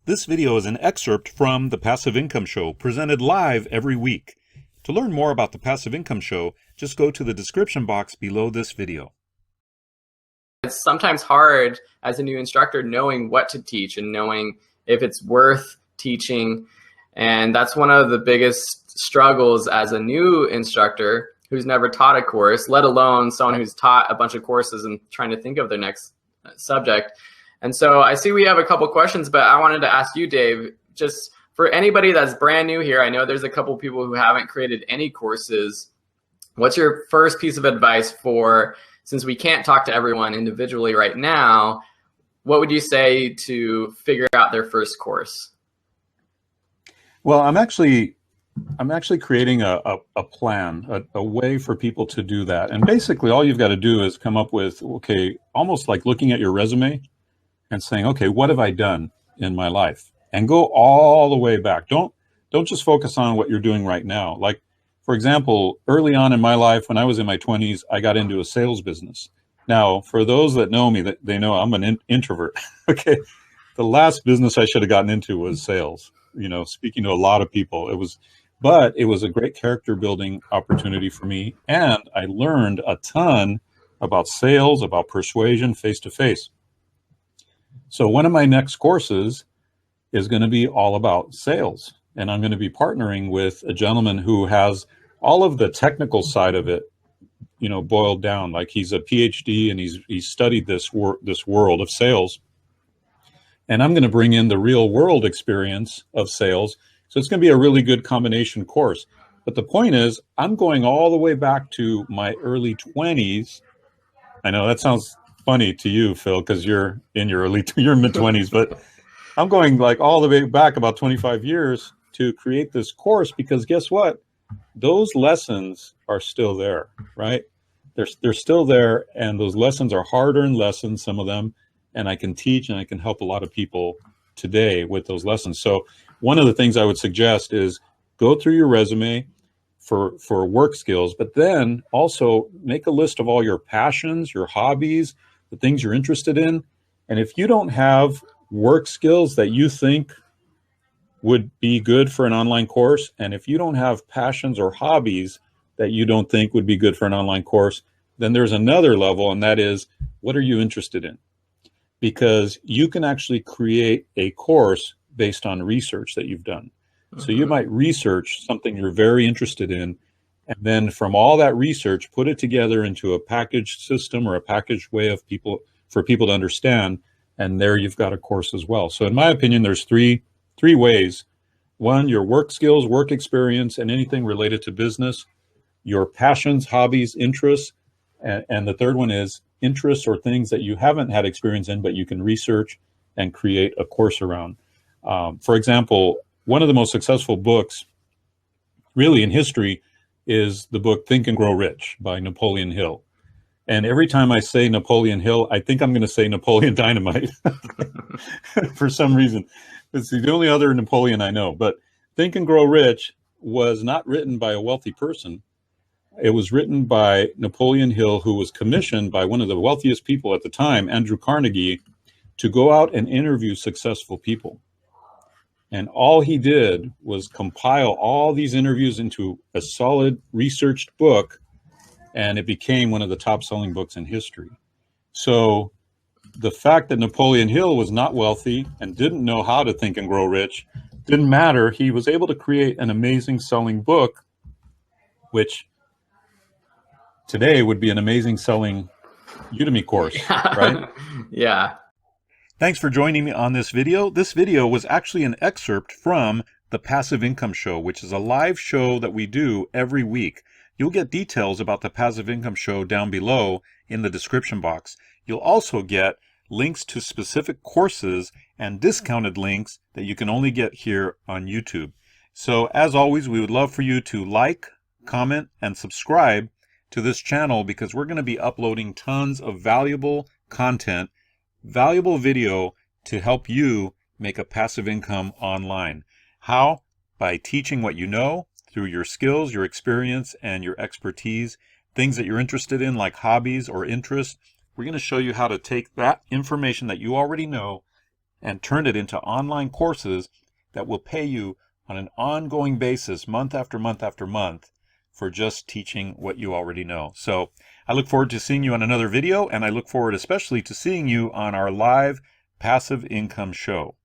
This video is an excerpt from the Passive Income Show, presented live every week. To learn more about the Passive Income Show, just go to the description box below this video. It's sometimes hard as a new instructor knowing what to teach and knowing if it's worth teaching. And that's one of the biggest struggles as a new instructor who's never taught a course, let alone someone who's taught a bunch of courses and trying to think of their next subject. And so I see we have a couple questions, but I wanted to ask you, Dave, just for anybody that's brand new here, I know there's a couple people who haven't created any courses. What's your first piece of advice for, since we can't talk to everyone individually right now, what would you say to figure out their first course? Well, I'm actually creating a plan, a way for people to do that. And basically all you've got to do is come up with, okay, almost like looking at your resume and saying, okay, what have I done in my life? And go all the way back. Don't just focus on what you're doing right now. Like, for example, early on in my life, when I was in my 20s, I got into a sales business. Now, for those that know me, they know I'm an introvert. Okay, the last business I should have gotten into was sales. You know, speaking to a lot of people, but it was a great character building opportunity for me. And I learned a ton about sales, about persuasion, face to face. So one of my next courses is going to be all about sales. And I'm going to be partnering with a gentleman who has all of the technical side of it, you know, boiled down. Like, he's a PhD and he's studied this world of sales. And I'm going to bring in the real world experience of sales. So it's going to be a really good combination course. But the point is, I'm going all the way back to my early 20s. I know that sounds funny to you, Phil, because you're in your mid-20s, but I'm going like all the way back about 25 years to create this course, because guess what? Those lessons are still there, right? They're still there, and those lessons are hard-earned lessons, some of them, and I can teach and I can help a lot of people today with those lessons. So one of the things I would suggest is go through your resume for work skills, but then also make a list of all your passions, your hobbies, the things you're interested in. And if you don't have work skills that you think would be good for an online course, and if you don't have passions or hobbies that you don't think would be good for an online course, then there's another level, and that is, what are you interested in? Because you can actually create a course based on research that you've done. So you might research something you're very interested in, and then from all that research, put it together into a packaged system or a packaged way for people to understand. And there you've got a course as well. So in my opinion, there's three ways. One, your work skills, work experience, and anything related to business, your passions, hobbies, interests. And the third one is interests or things that you haven't had experience in, but you can research and create a course around. For example, one of the most successful books really in history is the book Think and Grow Rich by Napoleon Hill. And every time I say Napoleon Hill, I think I'm going to say Napoleon Dynamite for some reason. It's the only other Napoleon I know. But Think and Grow Rich was not written by a wealthy person. It was written by Napoleon Hill, who was commissioned by one of the wealthiest people at the time, Andrew Carnegie, to go out and interview successful people. And all he did was compile all these interviews into a solid researched book, and it became one of the top selling books in history. So the fact that Napoleon Hill was not wealthy and didn't know how to think and grow rich didn't matter. He was able to create an amazing selling book, which today would be an amazing selling Udemy course, right? Yeah. Thanks for joining me on this video. This video was actually an excerpt from the Passive Income Show, which is a live show that we do every week. You'll get details about the Passive Income Show down below in the description box. You'll also get links to specific courses and discounted links that you can only get here on YouTube. So as always, we would love for you to like, comment, and subscribe to this channel, because we're going to be uploading tons of valuable content, valuable video to help you make a passive income online. How? By teaching what you know through your skills, your experience, and your expertise, things that you're interested in, like hobbies or interests. We're going to show you how to take that information that you already know and turn it into online courses that will pay you on an ongoing basis, month after month after month, for just teaching what you already know. So I look forward to seeing you on another video, and I look forward especially to seeing you on our live passive income show.